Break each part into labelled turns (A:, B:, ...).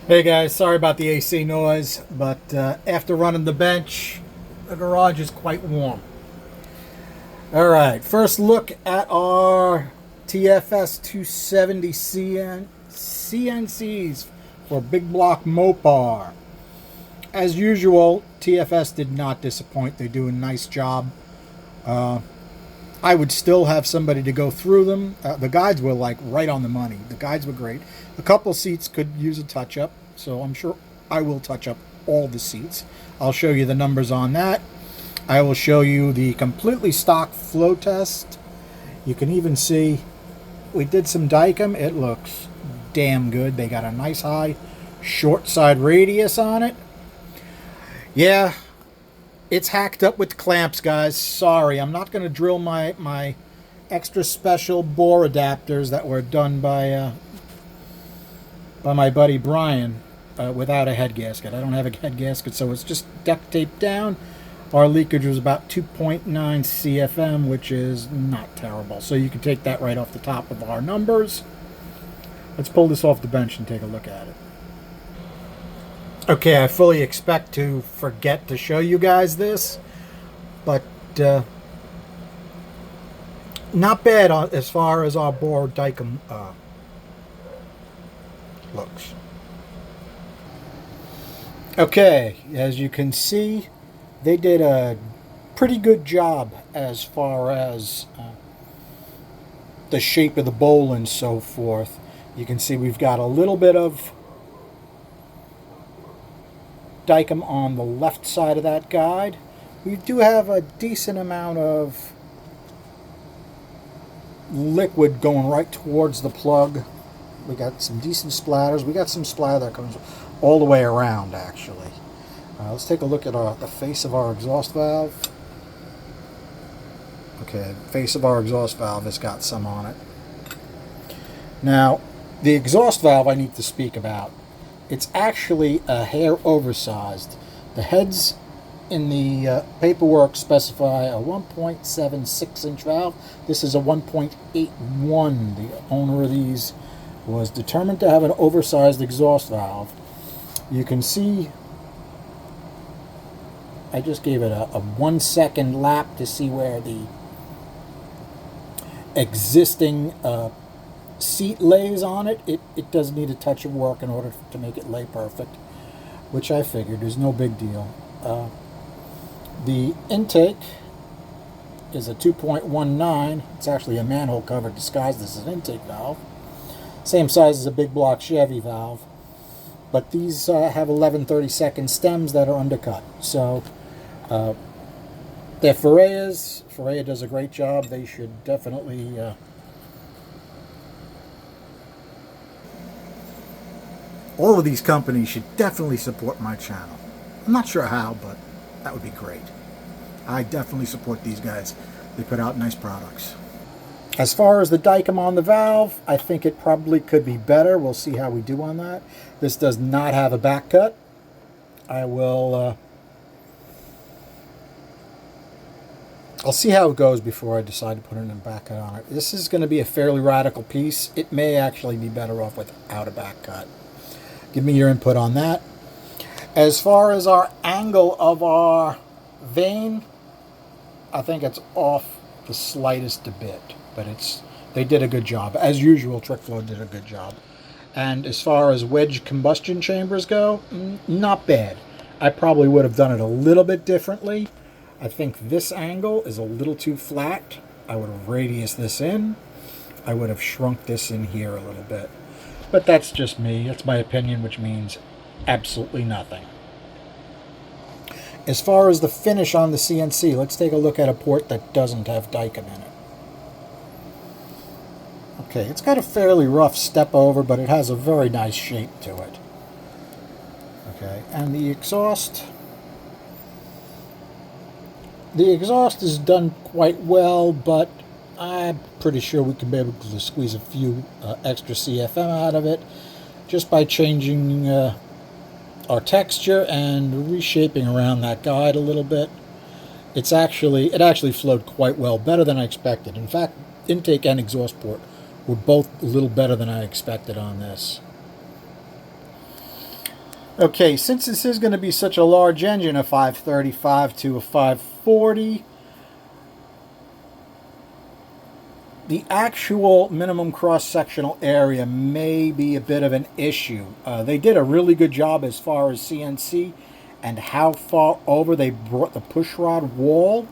A: Hey guys, sorry about the AC noise, but after running the bench, the garage is quite warm. All right, first look at our TFS 270 CNCs for big block Mopar. As usual, TFS did not disappoint. They do a nice job. I would still have somebody to go through them. The guides were like right on the money. The guides were great. A couple seats could use a touch up, so I'm sure I will touch up all the seats. I'll show you the numbers on that. I will show you the completely stock flow test. You can even see we did some Dykem. It looks damn good. They got a nice high short side radius on it. Yeah, it's hacked up with clamps, guys. Sorry, I'm not going to drill my extra special bore adapters that were done by my buddy Brian without a head gasket. I don't have a head gasket, so it's just duct taped down. Our leakage was about 2.9 CFM, which is not terrible. So you can take that right off the top of our numbers. Let's pull this off the bench and take a look at it. Okay, I fully expect to forget to show you guys this, but not bad as far as our bore Dykem looks. Okay, as you can see, they did a pretty good job as far as the shape of the bowl and so forth. You can see we've got a little bit of Dykem on the left side of that guide. We do have a decent amount of liquid going right towards the plug. We got some decent splatters. We got some splatter that comes all the way around, actually. Let's take a look at the face of our exhaust valve. Okay, the face of our exhaust valve has got some on it. Now, the exhaust valve I need to speak about. It's actually a hair oversized. The heads in the paperwork specify a 1.76 inch valve. This is a 1.81. The owner of these was determined to have an oversized exhaust valve. You can see I just gave it a 1 second lap to see where the existing seat lays on it. It does need a touch of work in order to make it lay perfect, which I figured is no big deal. The intake is a 2.19. It's actually a manhole cover disguised as an intake valve. Same size as a big block Chevy valve, but these have 11/32 stems that are undercut. So they're Ferreira's. Ferreira does a great job. They should definitely all of these companies should definitely support my channel. I'm not sure how, but that would be great. I definitely support these guys. They put out nice products. As far as the Dykem on the valve, I think it probably could be better. We'll see how we do on that. This does not have a back cut. I'll see how it goes before I decide to put in a back cut on it. This is going to be a fairly radical piece. It may actually be better off without a back cut. Give me your input on that. As far as our angle of our vane, I think it's off the slightest a bit, but they did a good job. As usual, TrickFlow did a good job. And as far as wedge combustion chambers go, not bad. I probably would have done it a little bit differently. I think this angle is a little too flat. I would have radiused this in. I would have shrunk this in here a little bit. But that's just me. That's my opinion, which means absolutely nothing. As far as the finish on the CNC, let's take a look at a port that doesn't have Dykem in it. Okay, it's got a fairly rough step over, but it has a very nice shape to it. Okay, and the exhaust is done quite well, but I'm pretty sure we can be able to squeeze a few extra CFM out of it just by changing our texture and reshaping around that guide a little bit. It actually flowed quite well, better than I expected. In fact, intake and exhaust port were both a little better than I expected on this. Okay, since this is going to be such a large engine, a 535 to a 540, the actual minimum cross-sectional area may be a bit of an issue. They did a really good job as far as CNC and how far over they brought the pushrod wall.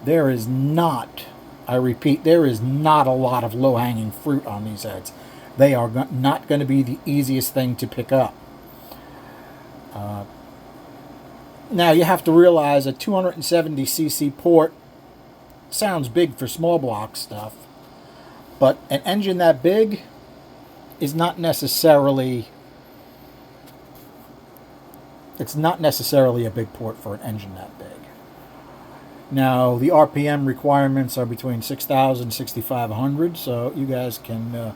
A: There is not, I repeat, there is not a lot of low-hanging fruit on these heads. They are not going to be the easiest thing to pick up. Now you have to realize a 270cc port sounds big for small block stuff, but an engine that big is not necessarily, it's not necessarily a big port for an engine that big. Now the RPM requirements are between 6,000 and 6,500, so you guys can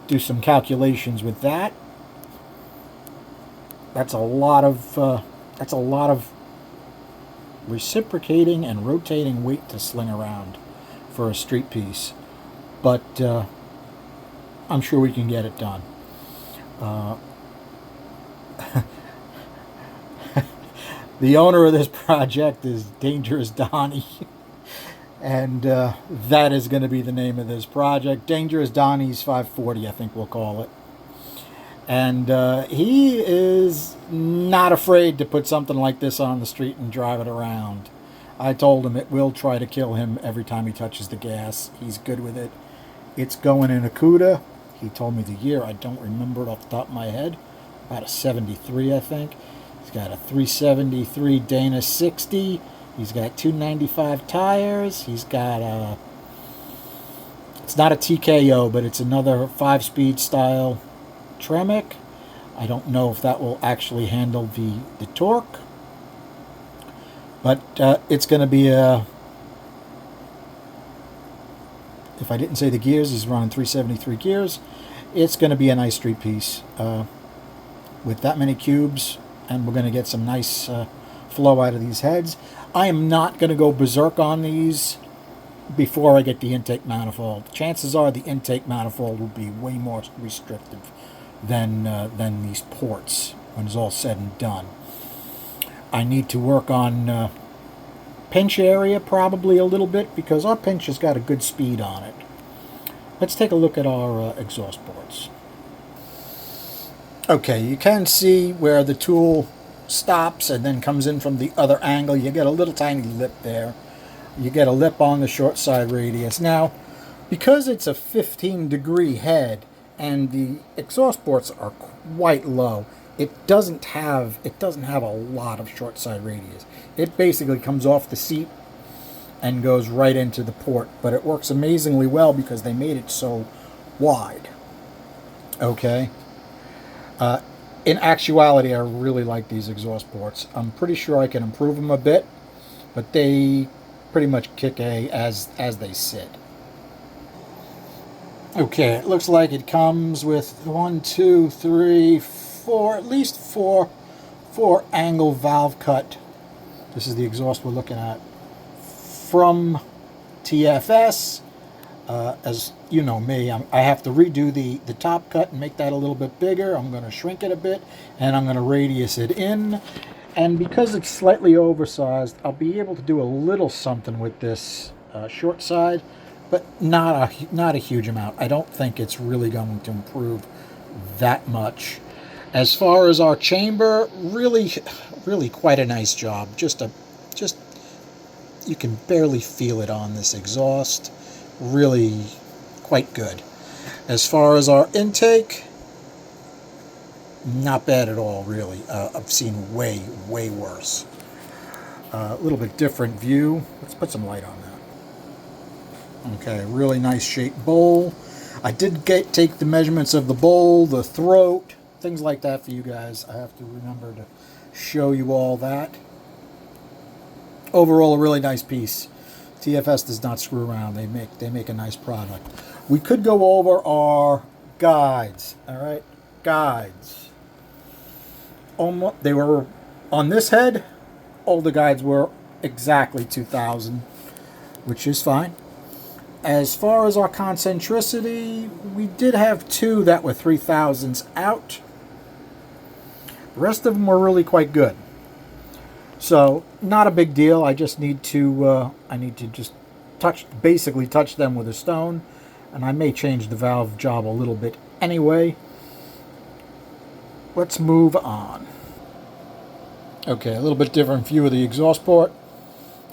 A: do some calculations with that. That's a lot of reciprocating and rotating weight to sling around for a street piece, but I'm sure we can get it done. The owner of this project is Dangerous Donny, and that is going to be the name of this project. Dangerous Donny's 540, I think we'll call it. And he is not afraid to put something like this on the street and drive it around. I told him it will try to kill him every time he touches the gas. He's good with it. It's going in a CUDA. He told me the year. I don't remember it off the top of my head. About a 73, I think. He's got a 373 Dana 60. He's got 295 tires. He's got a... It's not a TKO, but it's another 5-speed style Tremec. I don't know if that will actually handle the torque, but it's going to be a, if I didn't say the gears, he's running 373 gears. It's going to be a nice street piece with that many cubes, and we're going to get some nice flow out of these heads. I am not going to go berserk on these before I get the intake manifold. Chances are the intake manifold will be way more restrictive than these ports when it's all said and done. I need to work on pinch area probably a little bit because our pinch has got a good speed on it. Let's take a look at our exhaust ports. Okay, you can see where the tool stops and then comes in from the other angle. You get a little tiny lip there. You get a lip on the short side radius. Now, because it's a 15-degree head, and the exhaust ports are quite low, it doesn't have a lot of short side radius. It basically comes off the seat and goes right into the port, but it works amazingly well because they made it so wide. Okay. In actuality, I really like these exhaust ports. I'm pretty sure I can improve them a bit, but they pretty much kick A as they sit. Okay, it looks like it comes with 1, 2, 3, 4, at least four angle valve cut. This is the exhaust we're looking at from TFS. As you know me, I have to redo the top cut and make that a little bit bigger. I'm going to shrink it a bit, and I'm going to radius it in. And because it's slightly oversized, I'll be able to do a little something with this short side, but not a huge amount. I don't think it's really going to improve that much. As far as our chamber, really quite a nice job. Just you can barely feel it on this exhaust. Really quite good. As far as our intake, not bad at all, really. I've seen way worse. A little bit different view. Let's put some light on that. Okay, really nice shaped bowl. I did take the measurements of the bowl, the throat, things like that for you guys. I have to remember to show you all that. Overall, a really nice piece. TFS does not screw around. They make a nice product. We could go over our guides. All right, guides. They were on this head. All the guides were exactly 2,000, which is fine. As far as our concentricity, we did have two that were 3,000s out. The rest of them were really quite good. So not a big deal. I just need to just basically touch them with a stone, and I may change the valve job a little bit anyway. Let's move on. Okay, a little bit different view of the exhaust port.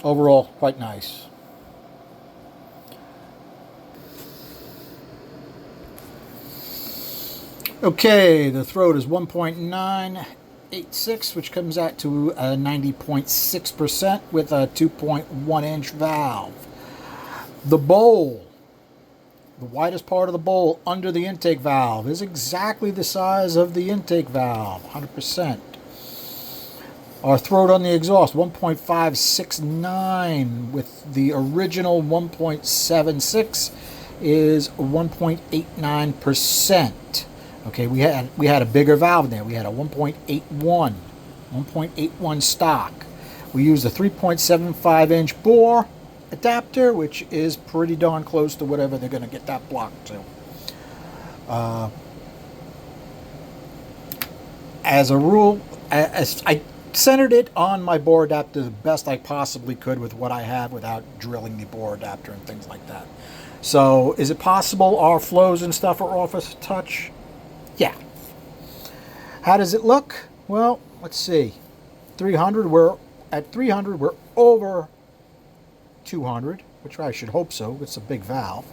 A: Overall, quite nice. Okay, the throat is 1.986, which comes out to 90.6% with a 2.1-inch valve. The bowl, the widest part of the bowl under the intake valve, is exactly the size of the intake valve, 100%. Our throat on the exhaust, 1.569, with the original 1.76 is 1.89%. Okay, we had a bigger valve there. We had a 1.81 stock. We used a 3.75-inch bore adapter, which is pretty darn close to whatever they're going to get that block to. As a rule, I centered it on my bore adapter the best I possibly could with what I have without drilling the bore adapter and things like that. So is it possible our flows and stuff are off a touch? Yeah. How does it look? Well, let's see. 300, we're over 200, which I should hope so. It's a big valve.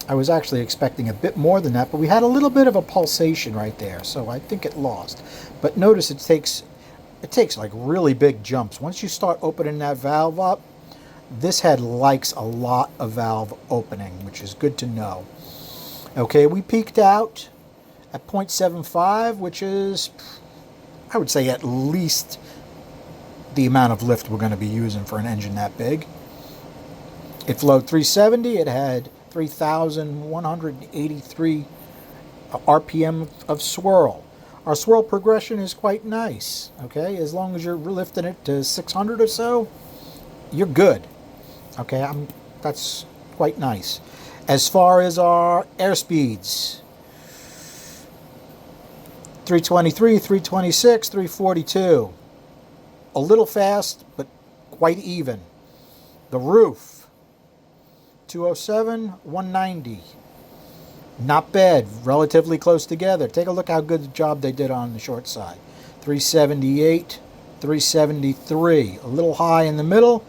A: I was actually expecting a bit more than that, but we had a little bit of a pulsation right there, so I think it lost. But notice it takes like really big jumps. Once you start opening that valve up, this head likes a lot of valve opening, which is good to know. Okay, we peaked out at 0.75, which is, I would say, at least the amount of lift we're going to be using for an engine that big. It flowed 370. It had 3,183 RPM of swirl. Our swirl progression is quite nice, okay? As long as you're lifting it to 600 or so, you're good. Okay, that's quite nice. As far as our air speeds, 323, 326, 342. A little fast, but quite even. The roof, 207, 190. Not bad, relatively close together. Take a look how good the job they did on the short side. 378, 373. A little high in the middle.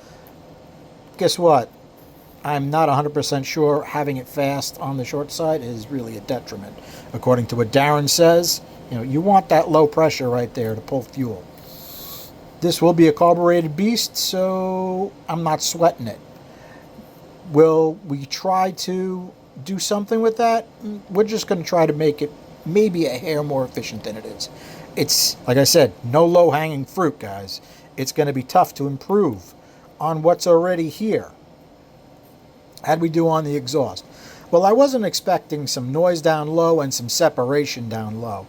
A: Guess what? I'm not 100% sure having it fast on the short side is really a detriment. According to what Darren says, you want that low pressure right there to pull fuel. This will be a carbureted beast, so I'm not sweating it. Will we try to do something with that? We're just going to try to make it maybe a hair more efficient than it is. It's, like I said, no low-hanging fruit, guys. It's going to be tough to improve on what's already here. How'd we do on the exhaust? Well, I wasn't expecting some noise down low and some separation down low.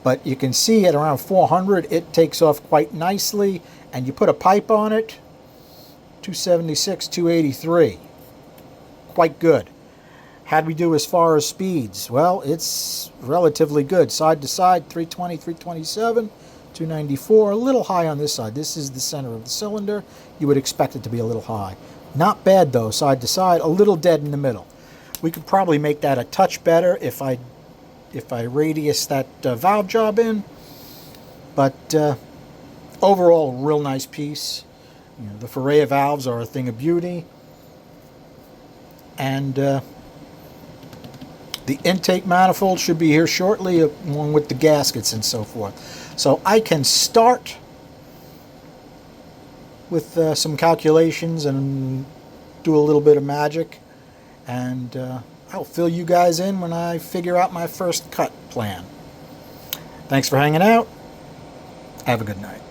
A: But you can see at around 400, it takes off quite nicely. And you put a pipe on it, 276, 283. Quite good. How'd we do as far as speeds? Well, it's relatively good. Side to side, 320, 327, 294. A little high on this side. This is the center of the cylinder. You would expect it to be a little high. Not bad, though, side to side. A little dead in the middle. We could probably make that a touch better if I radius that valve job in. But overall, real nice piece. The Ferrea valves are a thing of beauty. And the intake manifold should be here shortly, along with the gaskets and so forth. So I can start with some calculations and do a little bit of magic. And I'll fill you guys in when I figure out my first cut plan. Thanks for hanging out. Have a good night.